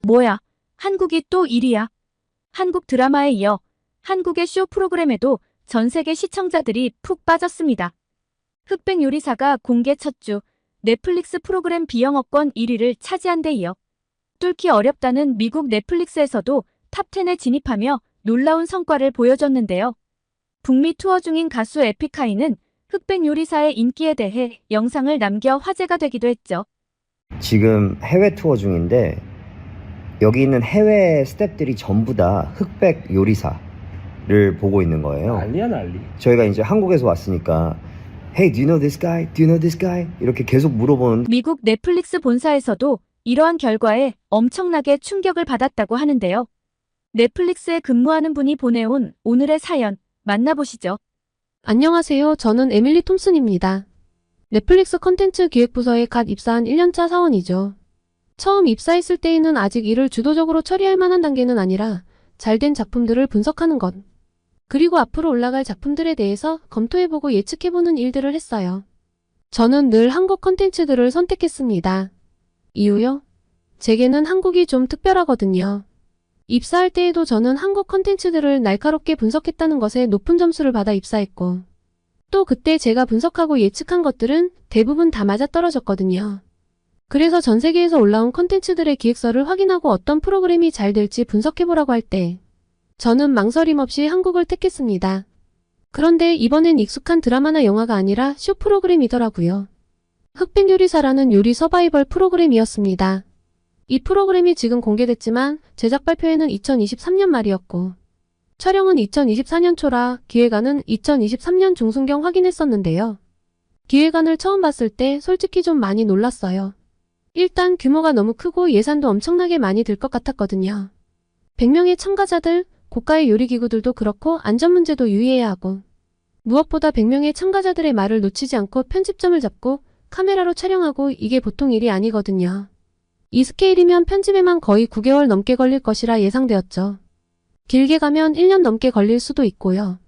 뭐야, 한국이 또 1위야. 한국 드라마에 이어 한국의 쇼 프로그램에도 전 세계 시청자들이 푹 빠졌습니다. 흑백 요리사가 공개 첫 주 넷플릭스 프로그램 비영업권 1위를 차지한 데 이어 뚫기 어렵다는 미국 넷플릭스에서도 탑10에 진입하며 놀라운 성과를 보여줬는데요. 북미 투어 중인 가수 에픽하이는 흑백 요리사의 인기에 대해 영상을 남겨 화제가 되기도 했죠. 지금 해외 투어 중인데 여기 있는 해외 스태프들이 전부 다 흑백 요리사를 보고 있는 거예요. 난리야 난리. 저희가 이제 한국에서 왔으니까 Hey, do you know this guy? Do you know this guy? 이렇게 계속 물어보는. 미국 넷플릭스 본사에서도 이러한 결과에 엄청나게 충격을 받았다고 하는데요. 넷플릭스에 근무하는 분이 보내온 오늘의 사연 만나보시죠. 안녕하세요. 저는 에밀리 톰슨입니다. 넷플릭스 컨텐츠 기획부서에 갓 입사한 1년차 사원이죠. 처음 입사했을 때에는 아직 일을 주도적으로 처리할 만한 단계는 아니라 잘된 작품들을 분석하는 것, 그리고 앞으로 올라갈 작품들에 대해서 검토해보고 예측해보는 일들을 했어요. 저는 늘 한국 컨텐츠들을 선택했습니다. 이유요? 제게는 한국이 좀 특별하거든요. 입사할 때에도 저는 한국 컨텐츠들을 날카롭게 분석했다는 것에 높은 점수를 받아 입사했고, 또 그때 제가 분석하고 예측한 것들은 대부분 다 맞아떨어졌거든요. 그래서 전 세계에서 올라온 컨텐츠들의 기획서를 확인하고 어떤 프로그램이 잘 될지 분석해보라고 할 때 저는 망설임 없이 한국을 택했습니다. 그런데 이번엔 익숙한 드라마나 영화가 아니라 쇼 프로그램이더라고요. 흑백 요리사라는 요리 서바이벌 프로그램이었습니다. 이 프로그램이 지금 공개됐지만 제작 발표회는 2023년 말이었고 촬영은 2024년 초라 기획안은 2023년 중순경 확인했었는데요. 기획안을 처음 봤을 때 솔직히 좀 많이 놀랐어요. 일단 규모가 너무 크고 예산도 엄청나게 많이 들 것 같았거든요. 100명의 참가자들, 고가의 요리기구들도 그렇고 안전 문제도 유의해야 하고 무엇보다 100명의 참가자들의 말을 놓치지 않고 편집점을 잡고 카메라로 촬영하고 이게 보통 일이 아니거든요. 이 스케일이면 편집에만 거의 9개월 넘게 걸릴 것이라 예상되었죠. 길게 가면 1년 넘게 걸릴 수도 있고요.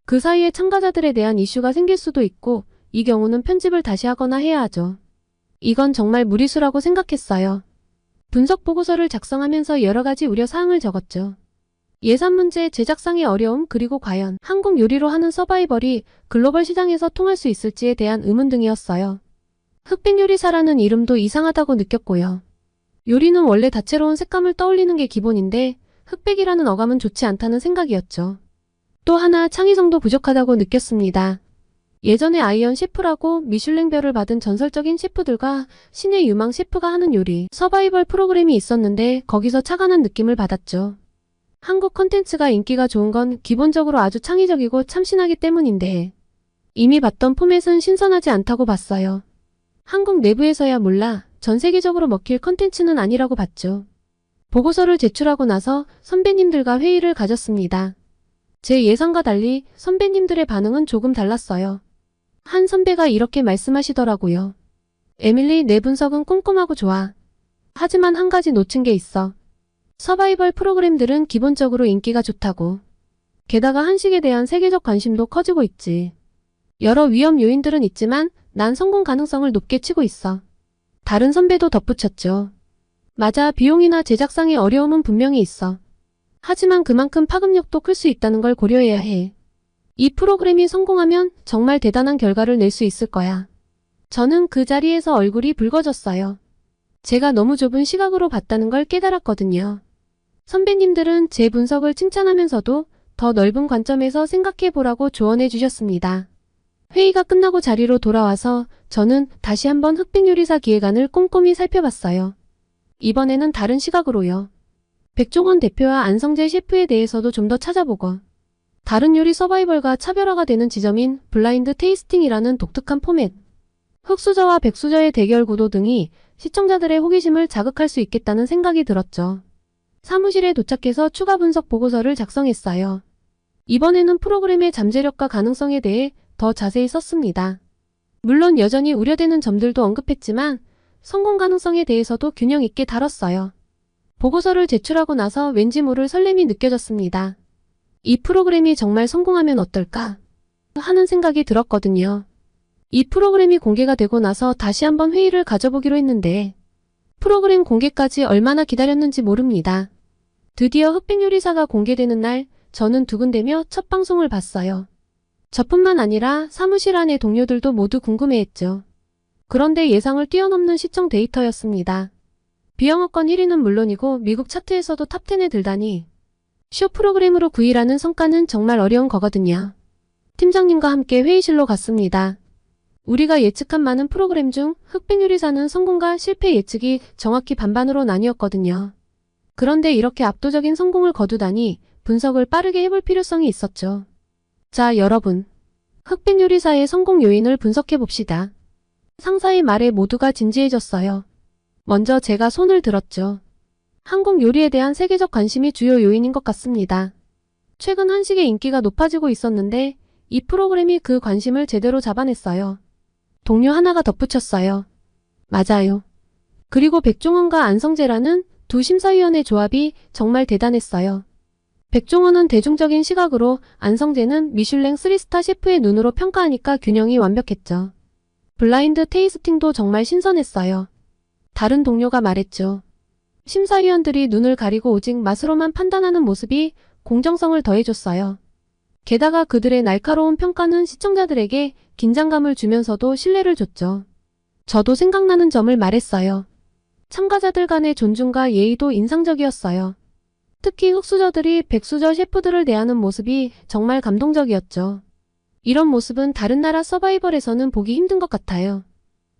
그 사이에 참가자들에 대한 이슈가 생길 수도 있고 이 경우는 편집을 다시 하거나 해야 하죠. 이건 정말 무리수라고 생각했어요. 분석 보고서를 작성하면서 여러 가지 우려사항을 적었죠. 예산 문제, 제작상의 어려움, 그리고 과연 한국 요리로 하는 서바이벌이 글로벌 시장에서 통할 수 있을지에 대한 의문 등이었어요. 흑백 요리사라는 이름도 이상하다고 느꼈고요. 요리는 원래 다채로운 색감을 떠올리는 게 기본인데 흑백이라는 어감은 좋지 않다는 생각이었죠. 또 하나 창의성도 부족하다고 느꼈습니다. 예전에 아이언 셰프라고 미슐랭별을 받은 전설적인 셰프들과 신의 유망 셰프가 하는 요리 서바이벌 프로그램이 있었는데 거기서 착안한 느낌을 받았죠. 한국 컨텐츠가 인기가 좋은 건 기본적으로 아주 창의적이고 참신하기 때문인데 이미 봤던 포맷은 신선하지 않다고 봤어요. 한국 내부에서야 몰라 전 세계적으로 먹힐 컨텐츠는 아니라고 봤죠. 보고서를 제출하고 나서 선배님들과 회의를 가졌습니다. 제 예상과 달리 선배님들의 반응은 조금 달랐어요. 한 선배가 이렇게 말씀하시더라고요. 에밀리, 내 분석은 꼼꼼하고 좋아. 하지만 한 가지 놓친 게 있어. 서바이벌 프로그램들은 기본적으로 인기가 좋다고. 게다가 한식에 대한 세계적 관심도 커지고 있지. 여러 위험 요인들은 있지만 난 성공 가능성을 높게 치고 있어. 다른 선배도 덧붙였죠. 맞아, 비용이나 제작상의 어려움은 분명히 있어. 하지만 그만큼 파급력도 클 수 있다는 걸 고려해야 해. 이 프로그램이 성공하면 정말 대단한 결과를 낼 수 있을 거야. 저는 그 자리에서 얼굴이 붉어졌어요. 제가 너무 좁은 시각으로 봤다는 걸 깨달았거든요. 선배님들은 제 분석을 칭찬하면서도 더 넓은 관점에서 생각해 보라고 조언해 주셨습니다. 회의가 끝나고 자리로 돌아와서 저는 다시 한번 흑백 요리사 기획안을 꼼꼼히 살펴봤어요. 이번에는 다른 시각으로요. 백종원 대표와 안성재 셰프에 대해서도 좀 더 찾아보고 다른 요리 서바이벌과 차별화가 되는 지점인 블라인드 테이스팅이라는 독특한 포맷, 흑수저와 백수저의 대결 구도 등이 시청자들의 호기심을 자극할 수 있겠다는 생각이 들었죠. 사무실에 도착해서 추가 분석 보고서를 작성했어요. 이번에는 프로그램의 잠재력과 가능성에 대해 더 자세히 썼습니다. 물론 여전히 우려되는 점들도 언급했지만 성공 가능성에 대해서도 균형 있게 다뤘어요. 보고서를 제출하고 나서 왠지 모를 설렘이 느껴졌습니다. 이 프로그램이 정말 성공하면 어떨까 하는 생각이 들었거든요. 이 프로그램이 공개가 되고 나서 다시 한번 회의를 가져보기로 했는데 프로그램 공개까지 얼마나 기다렸는지 모릅니다. 드디어 흑백 요리사가 공개되는 날 저는 두근대며 첫 방송을 봤어요. 저뿐만 아니라 사무실 안의 동료들도 모두 궁금해했죠. 그런데 예상을 뛰어넘는 시청 데이터였습니다. 비영어권 1위는 물론이고 미국 차트에서도 탑10에 들다니 쇼 프로그램으로 9위라는 성과는 정말 어려운 거거든요. 팀장님과 함께 회의실로 갔습니다. 우리가 예측한 많은 프로그램 중 흑백 요리사는 성공과 실패 예측이 정확히 반반으로 나뉘었거든요. 그런데 이렇게 압도적인 성공을 거두다니 분석을 빠르게 해볼 필요성이 있었죠. 자, 여러분. 흑백 요리사의 성공 요인을 분석해봅시다. 상사의 말에 모두가 진지해졌어요. 먼저 제가 손을 들었죠. 한국 요리에 대한 세계적 관심이 주요 요인인 것 같습니다. 최근 한식의 인기가 높아지고 있었는데 이 프로그램이 그 관심을 제대로 잡아냈어요. 동료 하나가 덧붙였어요. 맞아요. 그리고 백종원과 안성재라는 두 심사위원의 조합이 정말 대단했어요. 백종원은 대중적인 시각으로, 안성재는 미슐랭 3스타 셰프의 눈으로 평가하니까 균형이 완벽했죠. 블라인드 테이스팅도 정말 신선했어요. 다른 동료가 말했죠. 심사위원들이 눈을 가리고 오직 맛으로만 판단하는 모습이 공정성을 더해줬어요. 게다가 그들의 날카로운 평가는 시청자들에게 긴장감을 주면서도 신뢰를 줬죠. 저도 생각나는 점을 말했어요. 참가자들 간의 존중과 예의도 인상적이었어요. 특히 흑수저들이 백수저 셰프들을 대하는 모습이 정말 감동적이었죠. 이런 모습은 다른 나라 서바이벌에서는 보기 힘든 것 같아요.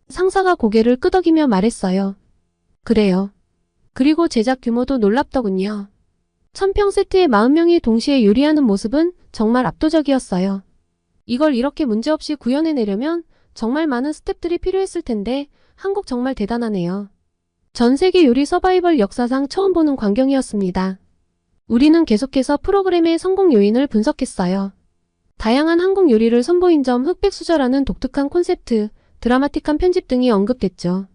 상사가 고개를 끄덕이며 말했어요. 그래요. 그리고 제작 규모도 놀랍더군요. 1000평 세트에 40명이 동시에 요리하는 모습은 정말 압도적이었어요. 이걸 이렇게 문제없이 구현해내려면 정말 많은 스태프들이 필요했을 텐데 한국 정말 대단하네요. 전 세계 요리 서바이벌 역사상 처음 보는 광경이었습니다. 우리는 계속해서 프로그램의 성공 요인을 분석했어요. 다양한 한국 요리를 선보인 점, 흑백 수저라는 독특한 콘셉트, 드라마틱한 편집 등이 언급됐죠.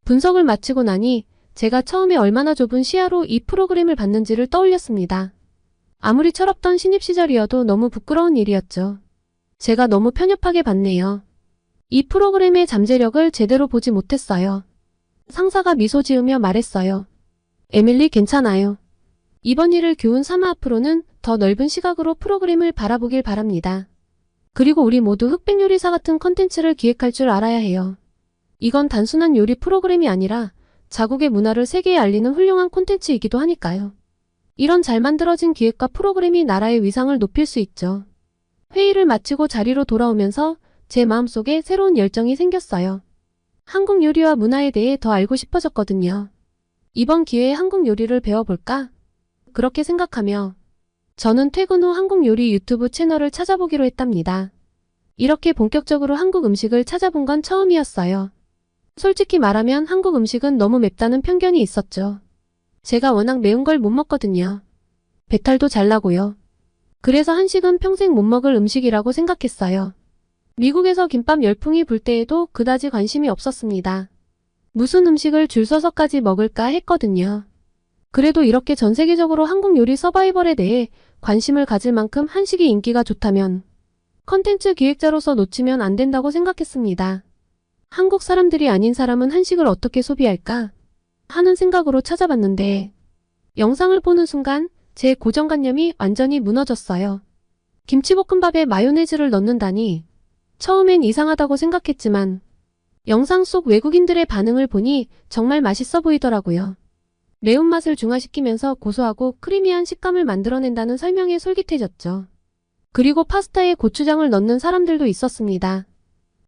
분석을 마치고 나니 제가 처음에 얼마나 좁은 시야로 이 프로그램을 봤는지를 떠올렸습니다. 아무리 철없던 신입 시절이어도 너무 부끄러운 일이었죠. 제가 너무 편협하게 봤네요. 이 프로그램의 잠재력을 제대로 보지 못했어요. 상사가 미소 지으며 말했어요. 에밀리, 괜찮아요. 이번 일을 교훈 삼아 앞으로는 더 넓은 시각으로 프로그램을 바라보길 바랍니다. 그리고 우리 모두 흑백 요리사 같은 컨텐츠를 기획할 줄 알아야 해요. 이건 단순한 요리 프로그램이 아니라 자국의 문화를 세계에 알리는 훌륭한 콘텐츠이기도 하니까요. 이런 잘 만들어진 기획과 프로그램이 나라의 위상을 높일 수 있죠. 회의를 마치고 자리로 돌아오면서 제 마음속에 새로운 열정이 생겼어요. 한국 요리와 문화에 대해 더 알고 싶어졌거든요. 이번 기회에 한국 요리를 배워볼까? 그렇게 생각하며 저는 퇴근 후 한국 요리 유튜브 채널을 찾아보기로 했답니다. 이렇게 본격적으로 한국 음식을 찾아본 건 처음이었어요. 솔직히 말하면 한국 음식은 너무 맵다는 편견이 있었죠. 제가 워낙 매운 걸 못 먹거든요. 배탈도 잘 나고요. 그래서 한식은 평생 못 먹을 음식이라고 생각했어요. 미국에서 김밥 열풍이 불 때에도 그다지 관심이 없었습니다. 무슨 음식을 줄 서서까지 먹을까 했거든요. 그래도 이렇게 전 세계적으로 한국 요리 서바이벌에 대해 관심을 가질 만큼 한식이 인기가 좋다면 컨텐츠 기획자로서 놓치면 안 된다고 생각했습니다. 한국 사람들이 아닌 사람은 한식을 어떻게 소비할까 하는 생각으로 찾아봤는데 영상을 보는 순간 제 고정관념이 완전히 무너졌어요. 김치볶음밥에 마요네즈를 넣는다니 처음엔 이상하다고 생각했지만 영상 속 외국인들의 반응을 보니 정말 맛있어 보이더라고요. 매운맛을 중화시키면서 고소하고 크리미한 식감을 만들어낸다는 설명에 솔깃해졌죠. 그리고 파스타에 고추장을 넣는 사람들도 있었습니다.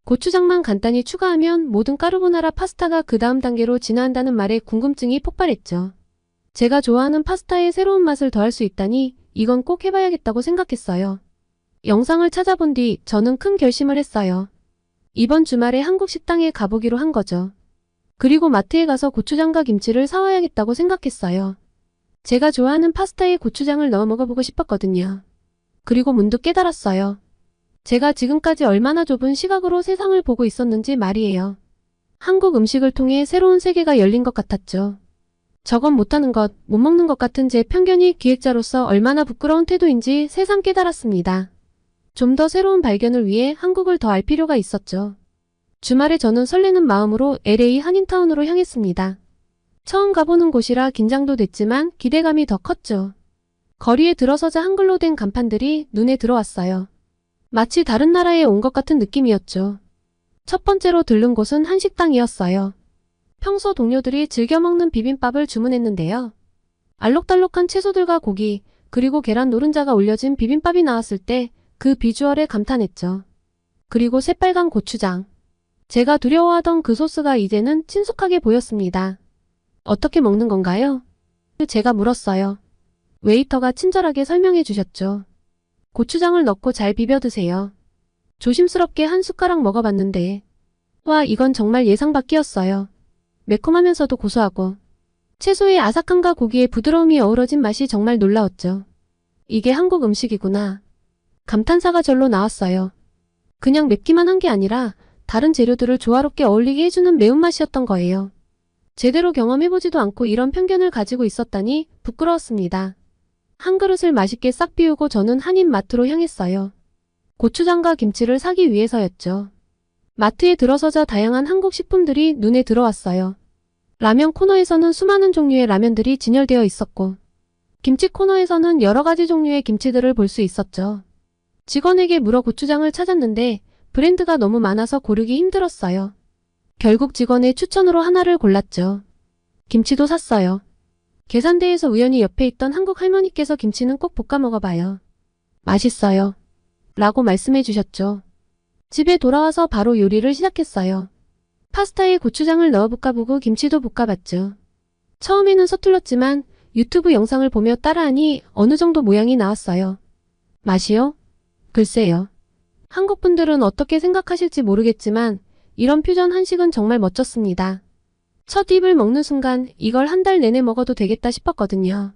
고추장만 간단히 추가하면 모든 까르보나라 파스타가 그 다음 단계로 진화한다는 말에 궁금증이 폭발했죠. 제가 좋아하는 파스타에 새로운 맛을 더할 수 있다니 이건 꼭 해봐야겠다고 생각했어요. 영상을 찾아본 뒤 저는 큰 결심을 했어요. 이번 주말에 한국 식당에 가보기로 한 거죠. 그리고 마트에 가서 고추장과 김치를 사와야겠다고 생각했어요. 제가 좋아하는 파스타에 고추장을 넣어 먹어보고 싶었거든요. 그리고 문득 깨달았어요. 제가 지금까지 얼마나 좁은 시각으로 세상을 보고 있었는지 말이에요. 한국 음식을 통해 새로운 세계가 열린 것 같았죠. 저건 못하는 것, 못 먹는 것 같은 제 편견이 기획자로서 얼마나 부끄러운 태도인지 새삼 깨달았습니다. 좀 더 새로운 발견을 위해 한국을 더 알 필요가 있었죠. 주말에 저는 설레는 마음으로 LA 한인타운으로 향했습니다. 처음 가보는 곳이라 긴장도 됐지만 기대감이 더 컸죠. 거리에 들어서자 한글로 된 간판들이 눈에 들어왔어요. 마치 다른 나라에 온 것 같은 느낌이었죠. 첫 번째로 들른 곳은 한식당이었어요. 평소 동료들이 즐겨 먹는 비빔밥을 주문했는데요. 알록달록한 채소들과 고기, 그리고 계란 노른자가 올려진 비빔밥이 나왔을 때 그 비주얼에 감탄했죠. 그리고 새빨간 고추장. 제가 두려워하던 그 소스가 이제는 친숙하게 보였습니다. 어떻게 먹는 건가요? 제가 물었어요. 웨이터가 친절하게 설명해 주셨죠. 고추장을 넣고 잘 비벼 드세요. 조심스럽게 한 숟가락 먹어봤는데, 와, 이건 정말 예상 밖이었어요. 매콤하면서도 고소하고, 채소의 아삭함과 고기의 부드러움이 어우러진 맛이 정말 놀라웠죠. 이게 한국 음식이구나. 감탄사가 절로 나왔어요. 그냥 맵기만 한 게 아니라 다른 재료들을 조화롭게 어울리게 해주는 매운맛이었던 거예요. 제대로 경험해보지도 않고 이런 편견을 가지고 있었다니 부끄러웠습니다. 한 그릇을 맛있게 싹 비우고 저는 한인 마트로 향했어요. 고추장과 김치를 사기 위해서였죠. 마트에 들어서자 다양한 한국 식품들이 눈에 들어왔어요. 라면 코너에서는 수많은 종류의 라면들이 진열되어 있었고, 김치 코너에서는 여러 가지 종류의 김치들을 볼 수 있었죠. 직원에게 물어 고추장을 찾았는데 브랜드가 너무 많아서 고르기 힘들었어요. 결국 직원의 추천으로 하나를 골랐죠. 김치도 샀어요. 계산대에서 우연히 옆에 있던 한국 할머니께서 김치는 꼭 볶아 먹어봐요. 맛있어요. 라고 말씀해 주셨죠. 집에 돌아와서 바로 요리를 시작했어요. 파스타에 고추장을 넣어 볶아보고 김치도 볶아봤죠. 처음에는 서툴렀지만 유튜브 영상을 보며 따라하니 어느 정도 모양이 나왔어요. 맛이요? 글쎄요. 한국 분들은 어떻게 생각하실지 모르겠지만 이런 퓨전 한식은 정말 멋졌습니다. 첫 입을 먹는 순간 이걸 한 달 내내 먹어도 되겠다 싶었거든요.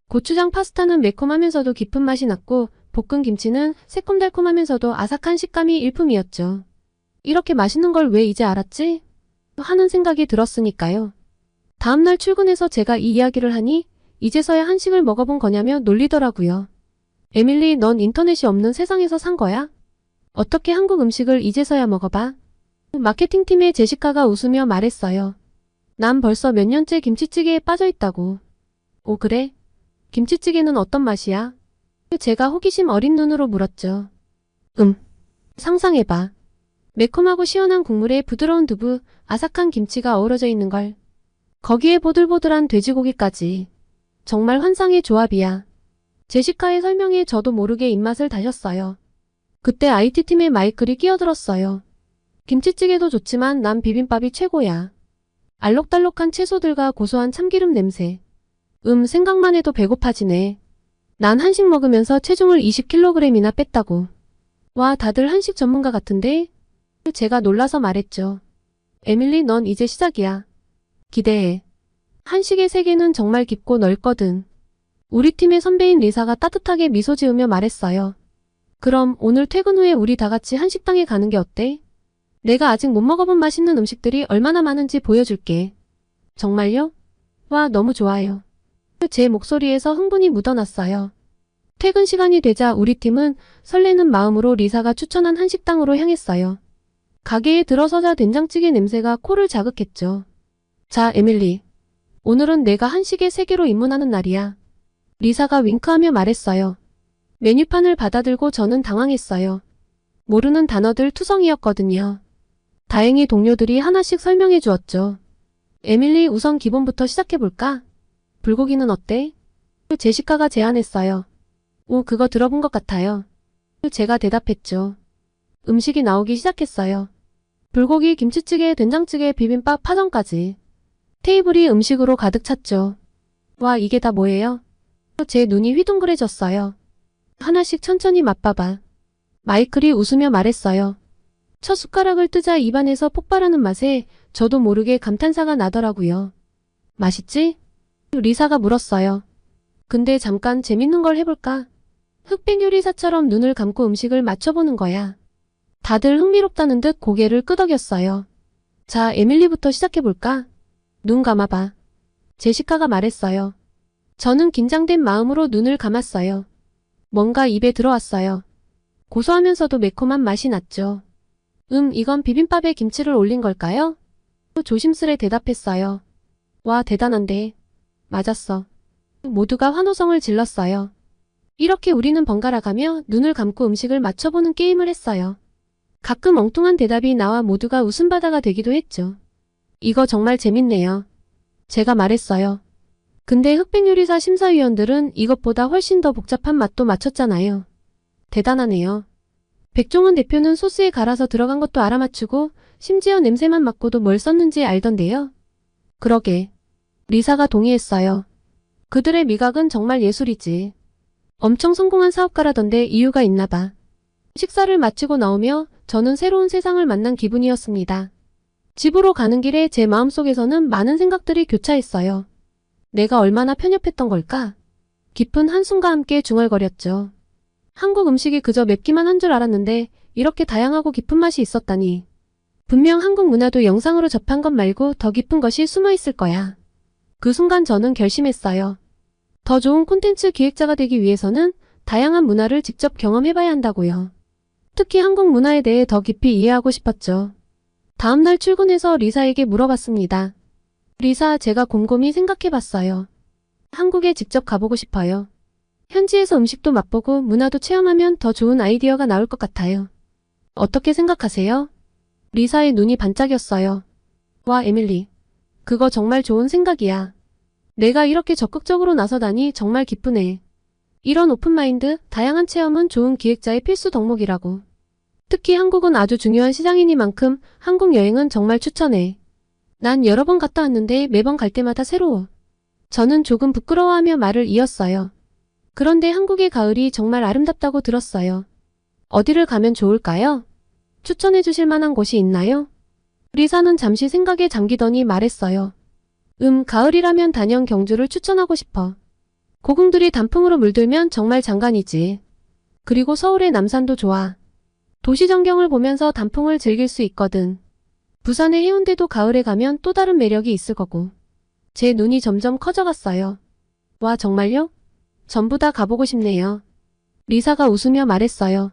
고추장 파스타는 매콤하면서도 깊은 맛이 났고 볶은 김치는 새콤달콤하면서도 아삭한 식감이 일품이었죠. 이렇게 맛있는 걸 왜 이제 알았지? 하는 생각이 들었으니까요. 다음날 출근해서 제가 이 이야기를 하니 이제서야 한식을 먹어본 거냐며 놀리더라고요. 에밀리, 넌 인터넷이 없는 세상에서 산 거야? 어떻게 한국 음식을 이제서야 먹어봐? 마케팅팀의 제시카가 웃으며 말했어요. 난 벌써 몇 년째 김치찌개에 빠져있다고. 오, 그래? 김치찌개는 어떤 맛이야? 제가 호기심 어린 눈으로 물었죠. 상상해봐. 매콤하고 시원한 국물에 부드러운 두부, 아삭한 김치가 어우러져 있는 걸. 거기에 보들보들한 돼지고기까지. 정말 환상의 조합이야. 제시카의 설명에 저도 모르게 입맛을 다셨어요. 그때 IT팀의 마이클이 끼어들었어요. 김치찌개도 좋지만 난 비빔밥이 최고야. 알록달록한 채소들과 고소한 참기름 냄새. 생각만 해도 배고파지네. 난 한식 먹으면서 체중을 20kg이나 뺐다고. 와, 다들 한식 전문가 같은데? 제가 놀라서 말했죠. 에밀리, 넌 이제 시작이야. 기대해. 한식의 세계는 정말 깊고 넓거든. 우리 팀의 선배인 리사가 따뜻하게 미소 지으며 말했어요. 그럼 오늘 퇴근 후에 우리 다 같이 한식당에 가는 게 어때? 내가 아직 못 먹어본 맛있는 음식들이 얼마나 많은지 보여줄게. 정말요? 와, 너무 좋아요. 제 목소리에서 흥분이 묻어났어요. 퇴근 시간이 되자 우리 팀은 설레는 마음으로 리사가 추천한 한식당으로 향했어요. 가게에 들어서자 된장찌개 냄새가 코를 자극했죠. 자, 에밀리. 오늘은 내가 한식의 세계로 입문하는 날이야. 리사가 윙크하며 말했어요. 메뉴판을 받아들고 저는 당황했어요. 모르는 단어들 투성이었거든요. 다행히 동료들이 하나씩 설명해 주었죠. 에밀리, 우선 기본부터 시작해볼까? 불고기는 어때? 제시카가 제안했어요. 오, 그거 들어본 것 같아요. 제가 대답했죠. 음식이 나오기 시작했어요. 불고기, 김치찌개, 된장찌개, 비빔밥, 파전까지. 테이블이 음식으로 가득 찼죠. 와, 이게 다 뭐예요? 제 눈이 휘둥그레졌어요. 하나씩 천천히 맛봐봐. 마이클이 웃으며 말했어요. 첫 숟가락을 뜨자 입안에서 폭발하는 맛에 저도 모르게 감탄사가 나더라고요. 맛있지? 리사가 물었어요. 근데 잠깐 재밌는 걸 해볼까? 흑백 요리사처럼 눈을 감고 음식을 맞춰보는 거야. 다들 흥미롭다는 듯 고개를 끄덕였어요. 자, 에밀리부터 시작해볼까? 눈 감아봐. 제시카가 말했어요. 저는 긴장된 마음으로 눈을 감았어요. 뭔가 입에 들어왔어요. 고소하면서도 매콤한 맛이 났죠. 이건 비빔밥에 김치를 올린 걸까요? 조심스레 대답했어요. 와, 대단한데. 맞았어. 모두가 환호성을 질렀어요. 이렇게 우리는 번갈아가며 눈을 감고 음식을 맞춰보는 게임을 했어요. 가끔 엉뚱한 대답이 나와 모두가 웃음바다가 되기도 했죠. 이거 정말 재밌네요. 제가 말했어요. 근데 흑백요리사 심사위원들은 이것보다 훨씬 더 복잡한 맛도 맞췄잖아요. 대단하네요. 백종원 대표는 소스에 갈아서 들어간 것도 알아맞추고 심지어 냄새만 맡고도 뭘 썼는지 알던데요. 그러게. 리사가 동의했어요. 그들의 미각은 정말 예술이지. 엄청 성공한 사업가라던데 이유가 있나 봐. 식사를 마치고 나오며 저는 새로운 세상을 만난 기분이었습니다. 집으로 가는 길에 제 마음속에서는 많은 생각들이 교차했어요. 내가 얼마나 편협했던 걸까? 깊은 한숨과 함께 중얼거렸죠. 한국 음식이 그저 맵기만 한 줄 알았는데 이렇게 다양하고 깊은 맛이 있었다니. 분명 한국 문화도 영상으로 접한 것 말고 더 깊은 것이 숨어 있을 거야. 그 순간 저는 결심했어요. 더 좋은 콘텐츠 기획자가 되기 위해서는 다양한 문화를 직접 경험해봐야 한다고요. 특히 한국 문화에 대해 더 깊이 이해하고 싶었죠. 다음날 출근해서 리사에게 물어봤습니다. 리사, 제가 곰곰이 생각해봤어요. 한국에 직접 가보고 싶어요. 현지에서 음식도 맛보고 문화도 체험하면 더 좋은 아이디어가 나올 것 같아요. 어떻게 생각하세요? 리사의 눈이 반짝였어요. 와, 에밀리. 그거 정말 좋은 생각이야. 내가 이렇게 적극적으로 나서다니 정말 기쁘네. 이런 오픈마인드, 다양한 체험은 좋은 기획자의 필수 덕목이라고. 특히 한국은 아주 중요한 시장이니만큼 한국 여행은 정말 추천해. 난 여러 번 갔다 왔는데 매번 갈 때마다 새로워. 저는 조금 부끄러워하며 말을 이었어요. 그런데 한국의 가을이 정말 아름답다고 들었어요. 어디를 가면 좋을까요? 추천해 주실 만한 곳이 있나요? 리사는 잠시 생각에 잠기더니 말했어요. 가을이라면 단연 경주를 추천하고 싶어. 고궁들이 단풍으로 물들면 정말 장관이지. 그리고 서울의 남산도 좋아. 도시 전경을 보면서 단풍을 즐길 수 있거든. 부산의 해운대도 가을에 가면 또 다른 매력이 있을 거고. 제 눈이 점점 커져갔어요. 와, 정말요? 전부 다 가보고 싶네요. 리사가 웃으며 말했어요.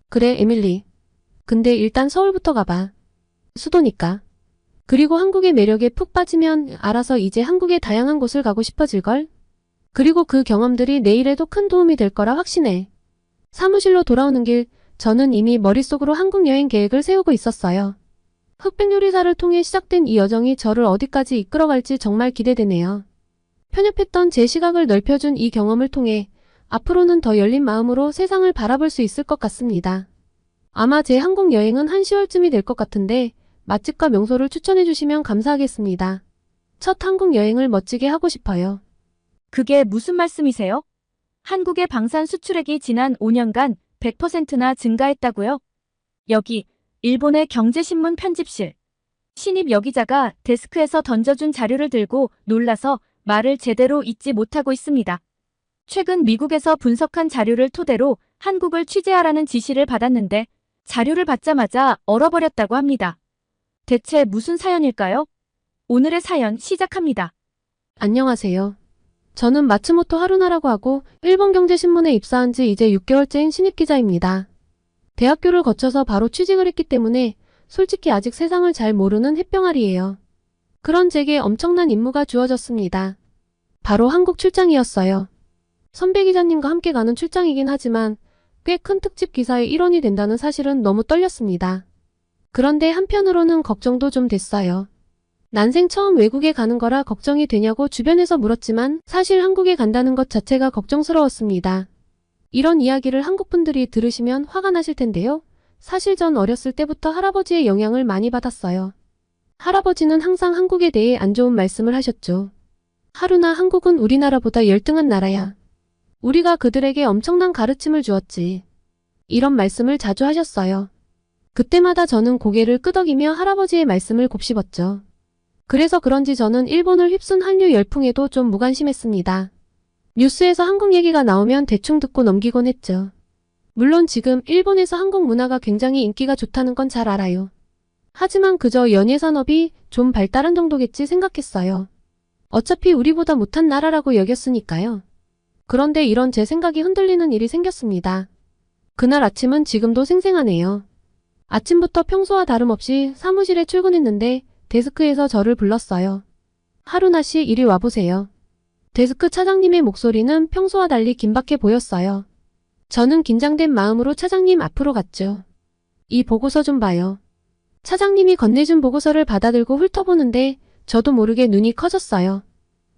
그래, 에밀리. 근데 일단 서울부터 가봐. 수도니까. 그리고 한국의 매력에 푹 빠지면 알아서 이제 한국의 다양한 곳을 가고 싶어질걸? 그리고 그 경험들이 내일에도 큰 도움이 될 거라 확신해. 사무실로 돌아오는 길, 저는 이미 머릿속으로 한국 여행 계획을 세우고 있었어요. 흑백요리사를 통해 시작된 이 여정이 저를 어디까지 이끌어갈지 정말 기대되네요. 편협했던 제 시각을 넓혀준 이 경험을 통해 앞으로는 더 열린 마음으로 세상을 바라볼 수 있을 것 같습니다. 아마 제 한국 여행은 한 10월쯤이 될 것 같은데 맛집과 명소를 추천해 주시면 감사하겠습니다. 첫 한국 여행을 멋지게 하고 싶어요. 그게 무슨 말씀이세요? 한국의 방산 수출액이 지난 5년간 100%나 증가했다고요? 여기 일본의 경제신문 편집실. 신입 여기자가 데스크에서 던져준 자료를 들고 놀라서 말을 제대로 잇지 못하고 있습니다. 최근 미국에서 분석한 자료를 토대로 한국을 취재하라는 지시를 받았는데 자료를 받자마자 얼어버렸다고 합니다. 대체 무슨 사연일까요? 오늘의 사연 시작합니다. 안녕하세요. 저는 마츠모토 하루나라고 하고 일본 경제신문에 입사한 지 이제 6개월째인 신입기자입니다. 대학교를 거쳐서 바로 취직을 했기 때문에 솔직히 아직 세상을 잘 모르는 햇병아리예요. 그런 제게 엄청난 임무가 주어졌습니다. 바로 한국 출장이었어요. 선배 기자님과 함께 가는 출장이긴 하지만 꽤 큰 특집 기사의 일원이 된다는 사실은 너무 떨렸습니다. 그런데 한편으로는 걱정도 좀 됐어요. 난생 처음 외국에 가는 거라 걱정이 되냐고 주변에서 물었지만 사실 한국에 간다는 것 자체가 걱정스러웠습니다. 이런 이야기를 한국 분들이 들으시면 화가 나실 텐데요. 사실 전 어렸을 때부터 할아버지의 영향을 많이 받았어요. 할아버지는 항상 한국에 대해 안 좋은 말씀을 하셨죠. 하루나 한국은 우리나라보다 열등한 나라야. 우리가 그들에게 엄청난 가르침을 주었지. 이런 말씀을 자주 하셨어요. 그때마다 저는 고개를 끄덕이며 할아버지의 말씀을 곱씹었죠. 그래서 그런지 저는 일본을 휩쓴 한류 열풍에도 좀 무관심했습니다. 뉴스에서 한국 얘기가 나오면 대충 듣고 넘기곤 했죠. 물론 지금 일본에서 한국 문화가 굉장히 인기가 좋다는 건 잘 알아요. 하지만 그저 연예산업이 좀 발달한 정도겠지 생각했어요. 어차피 우리보다 못한 나라라고 여겼으니까요. 그런데 이런 제 생각이 흔들리는 일이 생겼습니다. 그날 아침은 지금도 생생하네요. 아침부터 평소와 다름없이 사무실에 출근했는데 데스크에서 저를 불렀어요. 하루나 씨, 이리 와보세요. 데스크 차장님의 목소리는 평소와 달리 긴박해 보였어요. 저는 긴장된 마음으로 차장님 앞으로 갔죠. 이 보고서 좀 봐요. 차장님이 건네준 보고서를 받아들고 훑어보는데 저도 모르게 눈이 커졌어요.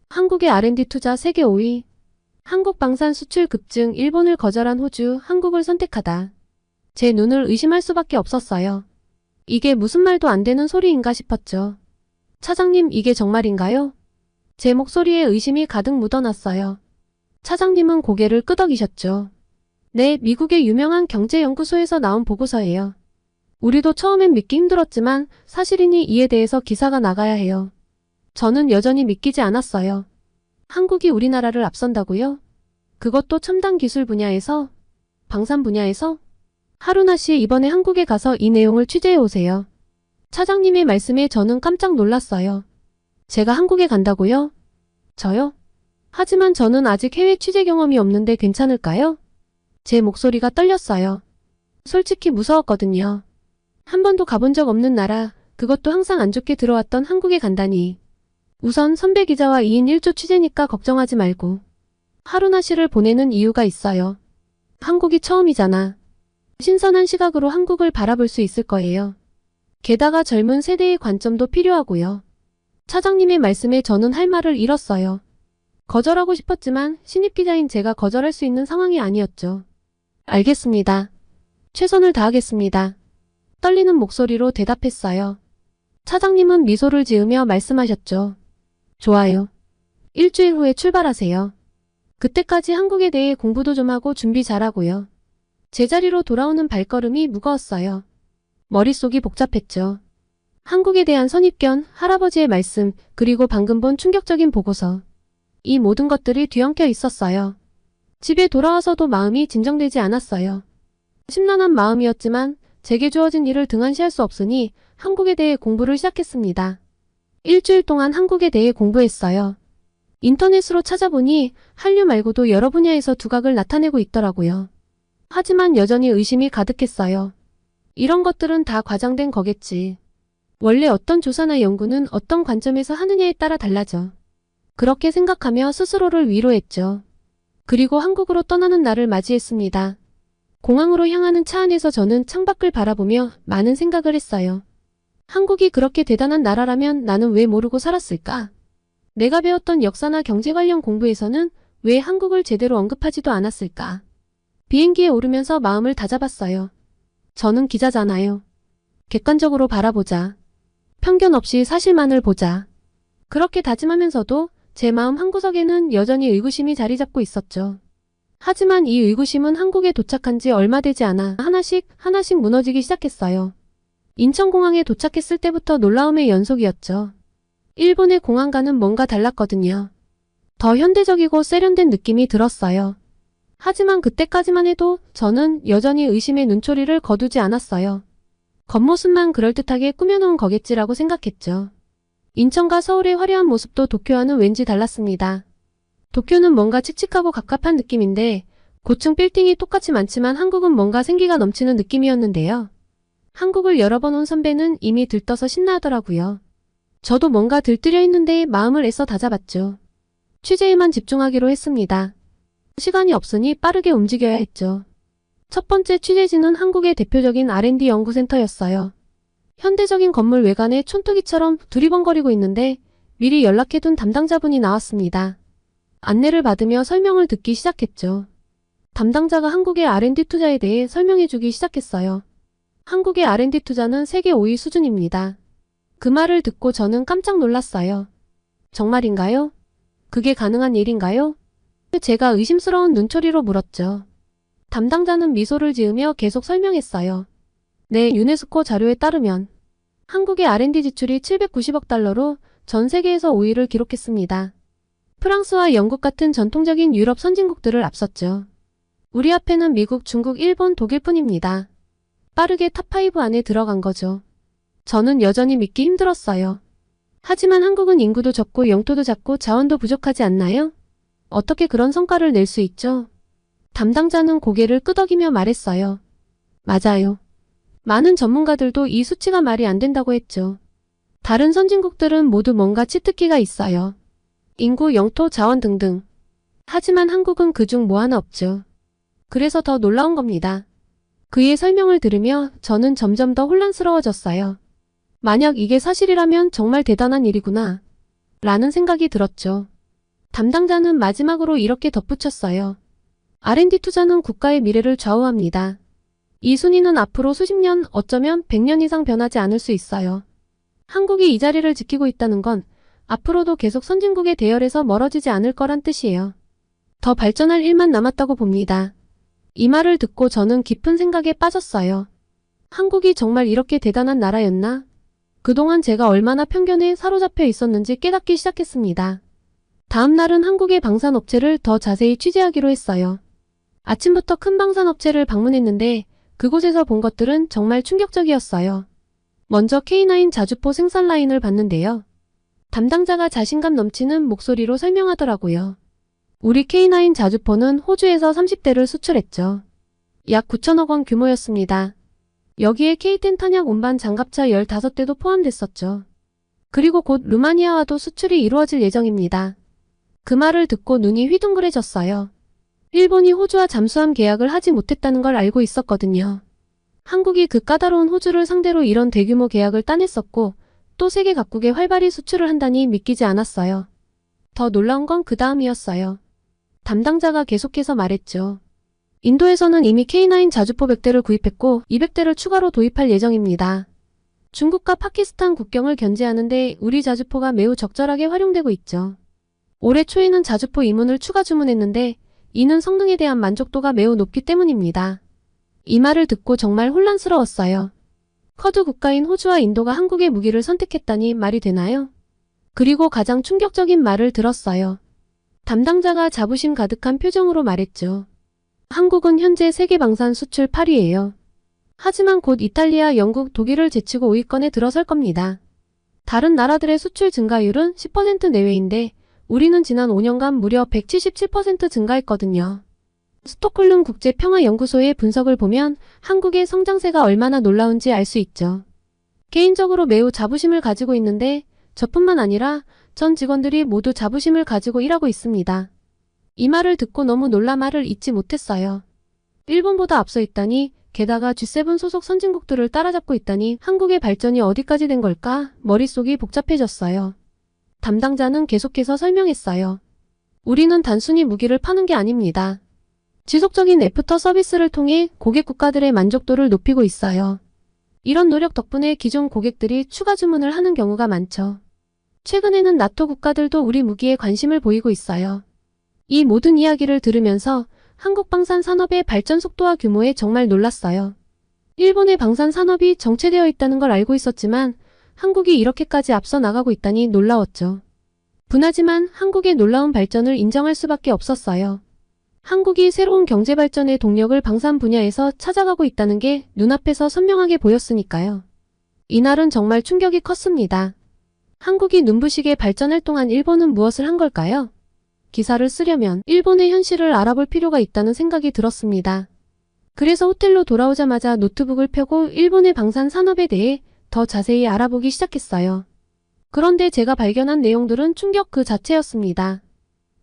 한국의 R&D 투자 세계 5위. 한국 방산 수출 급증, 일본을 거절한 호주, 한국을 선택하다. 제 눈을 의심할 수밖에 없었어요. 이게 무슨 말도 안 되는 소리인가 싶었죠. 차장님, 이게 정말인가요? 제 목소리에 의심이 가득 묻어났어요. 차장님은 고개를 끄덕이셨죠. 네, 미국의 유명한 경제연구소에서 나온 보고서예요. 우리도 처음엔 믿기 힘들었지만 사실이니 이에 대해서 기사가 나가야 해요. 저는 여전히 믿기지 않았어요. 한국이 우리나라를 앞선다고요? 그것도 첨단 기술 분야에서? 방산 분야에서? 하루나 씨, 이번에 한국에 가서 이 내용을 취재해 오세요. 차장님의 말씀에 저는 깜짝 놀랐어요. 제가 한국에 간다고요? 저요? 하지만 저는 아직 해외 취재 경험이 없는데 괜찮을까요? 제 목소리가 떨렸어요. 솔직히 무서웠거든요. 한 번도 가본 적 없는 나라, 그것도 항상 안 좋게 들어왔던 한국에 간다니. 우선 선배 기자와 2인 1조 취재니까 걱정하지 말고. 하루나 씨를 보내는 이유가 있어요. 한국이 처음이잖아. 신선한 시각으로 한국을 바라볼 수 있을 거예요. 게다가 젊은 세대의 관점도 필요하고요. 차장님의 말씀에 저는 할 말을 잃었어요. 거절하고 싶었지만 신입 기자인 제가 거절할 수 있는 상황이 아니었죠. 알겠습니다. 최선을 다하겠습니다. 떨리는 목소리로 대답했어요. 차장님은 미소를 지으며 말씀하셨죠. 좋아요. 일주일 후에 출발하세요. 그때까지 한국에 대해 공부도 좀 하고 준비 잘하고요. 제자리로 돌아오는 발걸음이 무거웠어요. 머릿속이 복잡했죠. 한국에 대한 선입견, 할아버지의 말씀, 그리고 방금 본 충격적인 보고서. 이 모든 것들이 뒤엉켜 있었어요. 집에 돌아와서도 마음이 진정되지 않았어요. 심란한 마음이었지만 제게 주어진 일을 등한시할 수 없으니 한국에 대해 공부를 시작했습니다. 일주일 동안 한국에 대해 공부했어요. 인터넷으로 찾아보니 한류 말고도 여러 분야에서 두각을 나타내고 있더라고요. 하지만 여전히 의심이 가득했어요. 이런 것들은 다 과장된 거겠지. 원래 어떤 조사나 연구는 어떤 관점에서 하느냐에 따라 달라져. 그렇게 생각하며 스스로를 위로했죠. 그리고 한국으로 떠나는 날을 맞이했습니다. 공항으로 향하는 차 안에서 저는 창밖을 바라보며 많은 생각을 했어요. 한국이 그렇게 대단한 나라라면 나는 왜 모르고 살았을까? 내가 배웠던 역사나 경제 관련 공부에서는 왜 한국을 제대로 언급하지도 않았을까? 비행기에 오르면서 마음을 다잡았어요. 저는 기자잖아요. 객관적으로 바라보자. 편견 없이 사실만을 보자. 그렇게 다짐하면서도 제 마음 한구석에는 여전히 의구심이 자리 잡고 있었죠. 하지만 이 의구심은 한국에 도착한 지 얼마 되지 않아 하나씩 무너지기 시작했어요. 인천공항에 도착했을 때부터 놀라움의 연속이었죠. 일본의 공항과는 뭔가 달랐거든요. 더 현대적이고 세련된 느낌이 들었어요. 하지만 그때까지만 해도 저는 여전히 의심의 눈초리를 거두지 않았어요. 겉모습만 그럴듯하게 꾸며놓은 거겠지라고 생각했죠. 인천과 서울의 화려한 모습도 도쿄와는 왠지 달랐습니다. 도쿄는 뭔가 칙칙하고 갑갑한 느낌인데 고층 빌딩이 똑같이 많지만 한국은 뭔가 생기가 넘치는 느낌이었는데요. 한국을 여러 번 온 선배는 이미 들떠서 신나하더라고요. 저도 뭔가 들뜨려 있는데 마음을 애써 다잡았죠. 취재에만 집중하기로 했습니다. 시간이 없으니 빠르게 움직여야 했죠. 첫 번째 취재지는 한국의 대표적인 R&D 연구센터였어요. 현대적인 건물 외관에 촌뜨기처럼 두리번거리고 있는데 미리 연락해둔 담당자분이 나왔습니다. 안내를 받으며 설명을 듣기 시작했죠. 담당자가 한국의 R&D 투자에 대해 설명해주기 시작했어요. 한국의 R&D 투자는 세계 5위 수준입니다. 그 말을 듣고 저는 깜짝 놀랐어요. 정말인가요? 그게 가능한 일인가요? 제가 의심스러운 눈초리로 물었죠. 담당자는 미소를 지으며 계속 설명했어요. 네, 유네스코 자료에 따르면 한국의 R&D 지출이 790억 달러로 전 세계에서 5위를 기록했습니다. 프랑스와 영국 같은 전통적인 유럽 선진국들을 앞섰죠. 우리 앞에는 미국, 중국, 일본, 독일뿐입니다. 빠르게 탑5 안에 들어간 거죠. 저는 여전히 믿기 힘들었어요. 하지만 한국은 인구도 적고 영토도 작고 자원도 부족하지 않나요? 어떻게 그런 성과를 낼 수 있죠? 담당자는 고개를 끄덕이며 말했어요. 맞아요. 많은 전문가들도 이 수치가 말이 안 된다고 했죠. 다른 선진국들은 모두 뭔가 치트키가 있어요. 인구, 영토, 자원 등등. 하지만 한국은 그중 뭐 하나 없죠. 그래서 더 놀라운 겁니다. 그의 설명을 들으며 저는 점점 더 혼란스러워졌어요. 만약 이게 사실이라면 정말 대단한 일이구나. 라는 생각이 들었죠. 담당자는 마지막으로 이렇게 덧붙였어요. R&D 투자는 국가의 미래를 좌우합니다. 이 순위는 앞으로 수십 년, 어쩌면 100년 이상 변하지 않을 수 있어요. 한국이 이 자리를 지키고 있다는 건 앞으로도 계속 선진국의 대열에서 멀어지지 않을 거란 뜻이에요. 더 발전할 일만 남았다고 봅니다. 이 말을 듣고 저는 깊은 생각에 빠졌어요. 한국이 정말 이렇게 대단한 나라였나? 그동안 제가 얼마나 편견에 사로잡혀 있었는지 깨닫기 시작했습니다. 다음 날은 한국의 방산업체를 더 자세히 취재하기로 했어요. 아침부터 큰 방산업체를 방문했는데 그곳에서 본 것들은 정말 충격적이었어요. 먼저 K9 자주포 생산 라인을 봤는데요. 담당자가 자신감 넘치는 목소리로 설명하더라고요. 우리 K9 자주포는 호주에서 30대를 수출했죠. 약 9천억 원 규모였습니다. 여기에 K10 탄약 운반 장갑차 15대도 포함됐었죠. 그리고 곧 루마니아와도 수출이 이루어질 예정입니다. 그 말을 듣고 눈이 휘둥그레졌어요. 일본이 호주와 잠수함 계약을 하지 못했다는 걸 알고 있었거든요. 한국이 그 까다로운 호주를 상대로 이런 대규모 계약을 따냈었고 또 세계 각국에 활발히 수출을 한다니 믿기지 않았어요. 더 놀라운 건 그 다음이었어요. 담당자가 계속해서 말했죠. 인도에서는 이미 K9 자주포 100대를 구입했고 200대를 추가로 도입할 예정입니다. 중국과 파키스탄 국경을 견제하는데 우리 자주포가 매우 적절하게 활용되고 있죠. 올해 초에는 자주포 2문을 추가 주문했는데 이는 성능에 대한 만족도가 매우 높기 때문입니다. 이 말을 듣고 정말 혼란스러웠어요. 쿼드 국가인 호주와 인도가 한국의 무기를 선택했다니 말이 되나요? 그리고 가장 충격적인 말을 들었어요. 담당자가 자부심 가득한 표정으로 말했죠. 한국은 현재 세계 방산 수출 8위예요. 하지만 곧 이탈리아, 영국, 독일을 제치고 5위권에 들어설 겁니다. 다른 나라들의 수출 증가율은 10% 내외인데 우리는 지난 5년간 무려 177% 증가했거든요. 스톡홀름 국제평화연구소의 분석을 보면 한국의 성장세가 얼마나 놀라운지 알 수 있죠. 개인적으로 매우 자부심을 가지고 있는데 저뿐만 아니라 전 직원들이 모두 자부심을 가지고 일하고 있습니다. 이 말을 듣고 너무 놀라 말을 잇지 못했어요. 일본보다 앞서 있다니, 게다가 G7 소속 선진국들을 따라잡고 있다니 한국의 발전이 어디까지 된 걸까? 머릿속이 복잡해졌어요. 담당자는 계속해서 설명했어요. 우리는 단순히 무기를 파는 게 아닙니다. 지속적인 애프터 서비스를 통해 고객 국가들의 만족도를 높이고 있어요. 이런 노력 덕분에 기존 고객들이 추가 주문을 하는 경우가 많죠. 최근에는 나토 국가들도 우리 무기에 관심을 보이고 있어요. 이 모든 이야기를 들으면서 한국 방산 산업의 발전 속도와 규모에 정말 놀랐어요. 일본의 방산 산업이 정체되어 있다는 걸 알고 있었지만 한국이 이렇게까지 앞서 나가고 있다니 놀라웠죠. 분하지만 한국의 놀라운 발전을 인정할 수밖에 없었어요. 한국이 새로운 경제 발전의 동력을 방산 분야에서 찾아가고 있다는 게 눈앞에서 선명하게 보였으니까요. 이날은 정말 충격이 컸습니다. 한국이 눈부시게 발전할 동안 일본은 무엇을 한 걸까요? 기사를 쓰려면 일본의 현실을 알아볼 필요가 있다는 생각이 들었습니다. 그래서 호텔로 돌아오자마자 노트북을 펴고 일본의 방산 산업에 대해 더 자세히 알아보기 시작했어요. 그런데 제가 발견한 내용들은 충격 그 자체였습니다.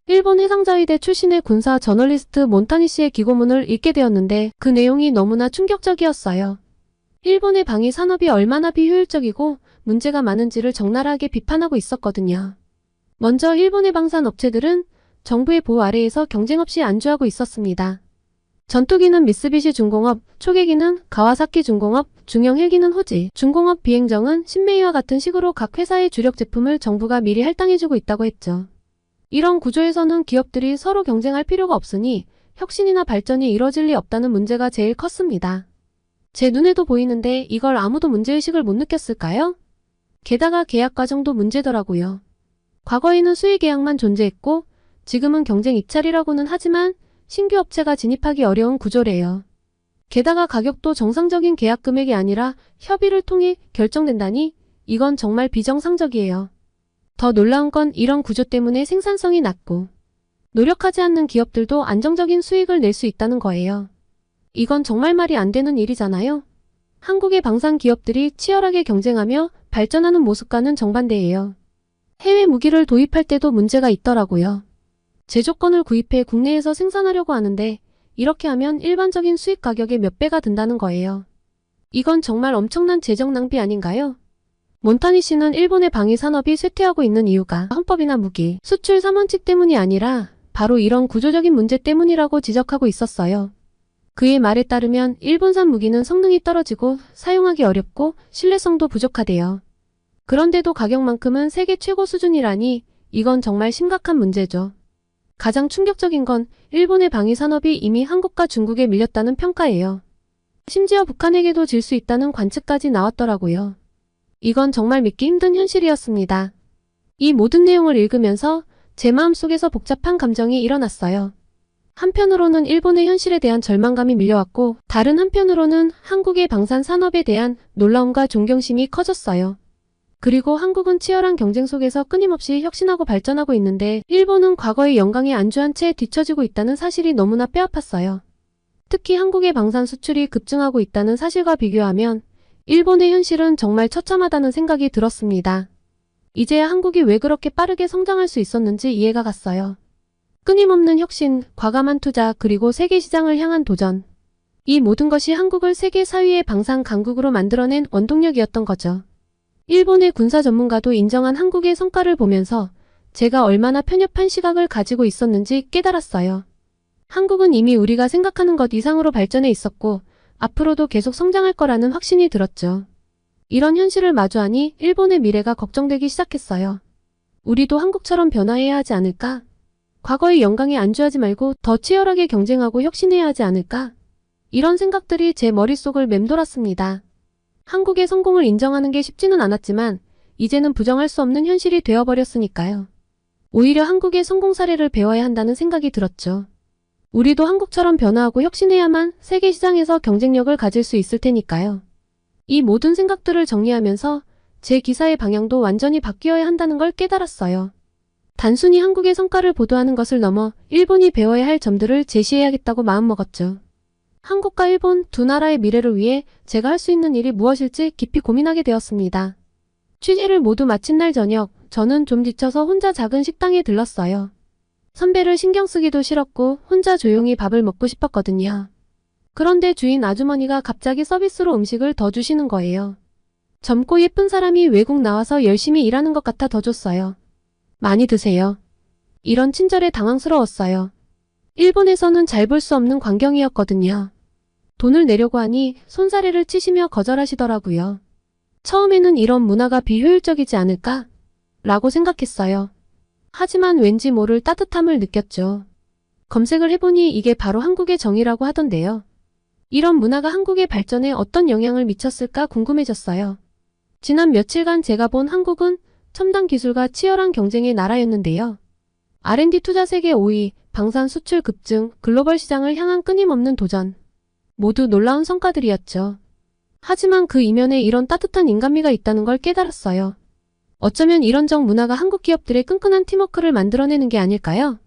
일본 해상자위대 출신의 군사 저널리스트 몬타니 씨의 기고문을 읽게 되었는데 그 내용이 너무나 충격적이었어요. 일본의 방위 산업이 얼마나 비효율적이고 문제가 많은지를 적나라하게 비판하고 있었거든요. 먼저 일본의 방산 업체들은 정부의 보호 아래에서 경쟁 없이 안주하고 있었습니다. 전투기는 미쓰비시 중공업, 초계기는 가와사키 중공업, 중형 헬기는 호지, 중공업 비행정은 신메이와 같은 식으로 각 회사의 주력 제품을 정부가 미리 할당해주고 있다고 했죠. 이런 구조에서는 기업들이 서로 경쟁할 필요가 없으니 혁신이나 발전이 이뤄질 리 없다는 문제가 제일 컸습니다. 제 눈에도 보이는데 이걸 아무도 문제의식을 못 느꼈을까요? 게다가 계약 과정도 문제더라고요. 과거에는 수의 계약만 존재했고 지금은 경쟁 입찰이라고는 하지만 신규 업체가 진입하기 어려운 구조래요. 게다가 가격도 정상적인 계약 금액이 아니라 협의를 통해 결정된다니 이건 정말 비정상적이에요. 더 놀라운 건 이런 구조 때문에 생산성이 낮고 노력하지 않는 기업들도 안정적인 수익을 낼 수 있다는 거예요. 이건 정말 말이 안 되는 일이잖아요. 한국의 방산 기업들이 치열하게 경쟁하며 발전하는 모습과는 정반대예요. 해외 무기를 도입할 때도 문제가 있더라고요. 제조건을 구입해 국내에서 생산하려고 하는데 이렇게 하면 일반적인 수입 가격의 몇 배가 든다는 거예요. 이건 정말 엄청난 재정 낭비 아닌가요? 몬타니 씨는 일본의 방위 산업이 쇠퇴하고 있는 이유가 헌법이나 무기, 수출 3원칙 때문이 아니라 바로 이런 구조적인 문제 때문이라고 지적하고 있었어요. 그의 말에 따르면 일본산 무기는 성능이 떨어지고 사용하기 어렵고 신뢰성도 부족하대요. 그런데도 가격만큼은 세계 최고 수준이라니 이건 정말 심각한 문제죠. 가장 충격적인 건 일본의 방위 산업이 이미 한국과 중국에 밀렸다는 평가예요. 심지어 북한에게도 질 수 있다는 관측까지 나왔더라고요. 이건 정말 믿기 힘든 현실이었습니다. 이 모든 내용을 읽으면서 제 마음속에서 복잡한 감정이 일어났어요. 한편으로는 일본의 현실에 대한 절망감이 밀려왔고 다른 한편으로는 한국의 방산 산업에 대한 놀라움과 존경심이 커졌어요. 그리고 한국은 치열한 경쟁 속에서 끊임없이 혁신하고 발전하고 있는데 일본은 과거의 영광에 안주한 채 뒤처지고 있다는 사실이 너무나 뼈아팠어요. 특히 한국의 방산 수출이 급증하고 있다는 사실과 비교하면 일본의 현실은 정말 처참하다는 생각이 들었습니다. 이제야 한국이 왜 그렇게 빠르게 성장할 수 있었는지 이해가 갔어요. 끊임없는 혁신, 과감한 투자, 그리고 세계 시장을 향한 도전. 이 모든 것이 한국을 세계 4위의 방산 강국으로 만들어낸 원동력이었던 거죠. 일본의 군사 전문가도 인정한 한국의 성과를 보면서 제가 얼마나 편협한 시각을 가지고 있었는지 깨달았어요. 한국은 이미 우리가 생각하는 것 이상으로 발전해 있었고 앞으로도 계속 성장할 거라는 확신이 들었죠. 이런 현실을 마주하니 일본의 미래가 걱정되기 시작했어요. 우리도 한국처럼 변화해야 하지 않을까? 과거의 영광에 안주하지 말고 더 치열하게 경쟁하고 혁신해야 하지 않을까? 이런 생각들이 제 머릿속을 맴돌았습니다. 한국의 성공을 인정하는 게 쉽지는 않았지만 이제는 부정할 수 없는 현실이 되어버렸으니까요. 오히려 한국의 성공 사례를 배워야 한다는 생각이 들었죠. 우리도 한국처럼 변화하고 혁신해야만 세계 시장에서 경쟁력을 가질 수 있을 테니까요. 이 모든 생각들을 정리하면서 제 기사의 방향도 완전히 바뀌어야 한다는 걸 깨달았어요. 단순히 한국의 성과를 보도하는 것을 넘어 일본이 배워야 할 점들을 제시해야겠다고 마음먹었죠. 한국과 일본 두 나라의 미래를 위해 제가 할 수 있는 일이 무엇일지 깊이 고민하게 되었습니다. 취재를 모두 마친 날 저녁, 저는 좀 지쳐서 혼자 작은 식당에 들렀어요. 선배를 신경 쓰기도 싫었고 혼자 조용히 밥을 먹고 싶었거든요. 그런데 주인 아주머니가 갑자기 서비스로 음식을 더 주시는 거예요. 젊고 예쁜 사람이 외국 나와서 열심히 일하는 것 같아 더 줬어요. 많이 드세요. 이런 친절에 당황스러웠어요. 일본에서는 잘 볼 수 없는 광경이었거든요. 돈을 내려고 하니 손사래를 치시며 거절하시더라고요. 처음에는 이런 문화가 비효율적이지 않을까? 라고 생각했어요. 하지만 왠지 모를 따뜻함을 느꼈죠. 검색을 해보니 이게 바로 한국의 정이라고 하던데요. 이런 문화가 한국의 발전에 어떤 영향을 미쳤을까 궁금해졌어요. 지난 며칠간 제가 본 한국은 첨단 기술과 치열한 경쟁의 나라였는데요. R&D 투자 세계 5위, 방산 수출 급증, 글로벌 시장을 향한 끊임없는 도전. 모두 놀라운 성과들이었죠. 하지만 그 이면에 이런 따뜻한 인간미가 있다는 걸 깨달았어요. 어쩌면 이런 정 문화가 한국 기업들의 끈끈한 팀워크를 만들어내는 게 아닐까요?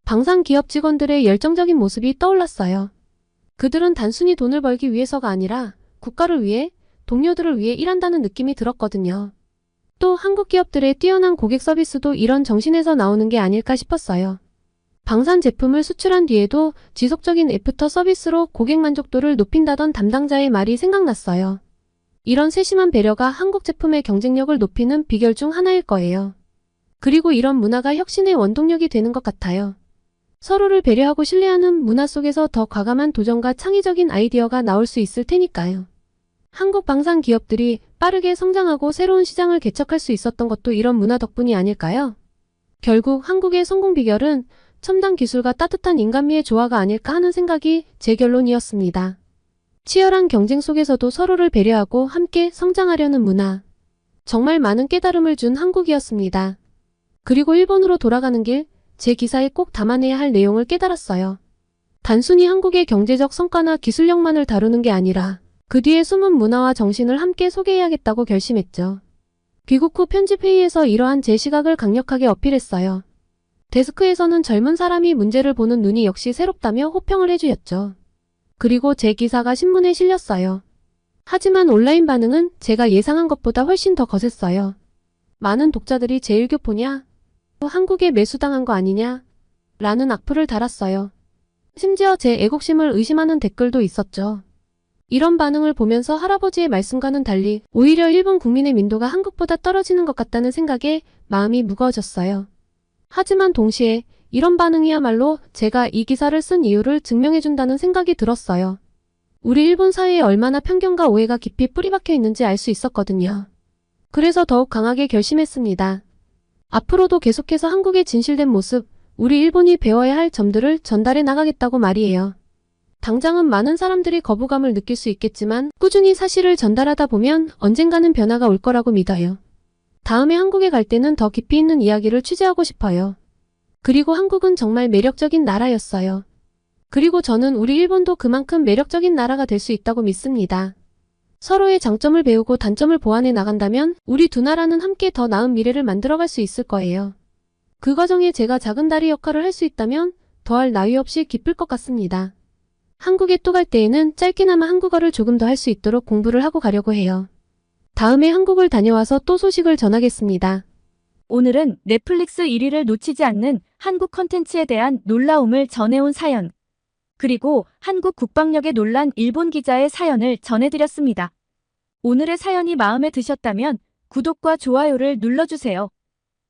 방산 기업 직원들의 열정적인 모습이 떠올랐어요. 그들은 단순히 돈을 벌기 위해서가 아니라 국가를 위해, 동료들을 위해 일한다는 느낌이 들었거든요. 또 한국 기업들의 뛰어난 고객 서비스도 이런 정신에서 나오는 게 아닐까 싶었어요. 방산 제품을 수출한 뒤에도 지속적인 애프터 서비스로 고객 만족도를 높인다던 담당자의 말이 생각났어요. 이런 세심한 배려가 한국 제품의 경쟁력을 높이는 비결 중 하나일 거예요. 그리고 이런 문화가 혁신의 원동력이 되는 것 같아요. 서로를 배려하고 신뢰하는 문화 속에서 더 과감한 도전과 창의적인 아이디어가 나올 수 있을 테니까요. 한국 방산 기업들이 빠르게 성장하고 새로운 시장을 개척할 수 있었던 것도 이런 문화 덕분이 아닐까요? 결국 한국의 성공 비결은 첨단 기술과 따뜻한 인간미의 조화가 아닐까 하는 생각이 제 결론이었습니다. 치열한 경쟁 속에서도 서로를 배려하고 함께 성장하려는 문화. 정말 많은 깨달음을 준 한국이었습니다. 그리고 일본으로 돌아가는 길, 제 기사에 꼭 담아내야 할 내용을 깨달았어요. 단순히 한국의 경제적 성과나 기술력만을 다루는 게 아니라 그 뒤에 숨은 문화와 정신을 함께 소개해야겠다고 결심했죠. 귀국 후 편집회의에서 이러한 제 시각을 강력하게 어필했어요. 데스크에서는 젊은 사람이 문제를 보는 눈이 역시 새롭다며 호평을 해주셨죠. 그리고 제 기사가 신문에 실렸어요. 하지만 온라인 반응은 제가 예상한 것보다 훨씬 더 거셌어요. 많은 독자들이 제1교 보냐? 한국에 매수당한 거 아니냐? 라는 악플을 달았어요. 심지어 제 애국심을 의심하는 댓글도 있었죠. 이런 반응을 보면서 할아버지의 말씀과는 달리 오히려 일본 국민의 민도가 한국보다 떨어지는 것 같다는 생각에 마음이 무거워졌어요. 하지만 동시에 이런 반응이야말로 제가 이 기사를 쓴 이유를 증명해준다는 생각이 들었어요. 우리 일본 사회에 얼마나 편견과 오해가 깊이 뿌리박혀 있는지 알 수 있었거든요. 그래서 더욱 강하게 결심했습니다. 앞으로도 계속해서 한국의 진실된 모습, 우리 일본이 배워야 할 점들을 전달해 나가겠다고 말이에요. 당장은 많은 사람들이 거부감을 느낄 수 있겠지만 꾸준히 사실을 전달하다 보면 언젠가는 변화가 올 거라고 믿어요. 다음에 한국에 갈 때는 더 깊이 있는 이야기를 취재하고 싶어요. 그리고 한국은 정말 매력적인 나라였어요. 그리고 저는 우리 일본도 그만큼 매력적인 나라가 될 수 있다고 믿습니다. 서로의 장점을 배우고 단점을 보완해 나간다면 우리 두 나라는 함께 더 나은 미래를 만들어갈 수 있을 거예요. 그 과정에 제가 작은 다리 역할을 할 수 있다면 더할 나위 없이 기쁠 것 같습니다. 한국에 또 갈 때에는 짧게나마 한국어를 조금 더 할 수 있도록 공부를 하고 가려고 해요. 다음에 한국을 다녀와서 또 소식을 전하겠습니다. 오늘은 넷플릭스 1위를 놓치지 않는 한국 컨텐츠에 대한 놀라움을 전해온 사연, 그리고 한국 국방력에 놀란 일본 기자의 사연을 전해드렸습니다. 오늘의 사연이 마음에 드셨다면 구독과 좋아요를 눌러주세요.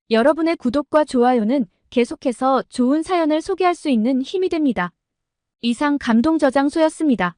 여러분의 구독과 좋아요는 계속해서 좋은 사연을 소개할 수 있는 힘이 됩니다. 이상 감동저장소였습니다.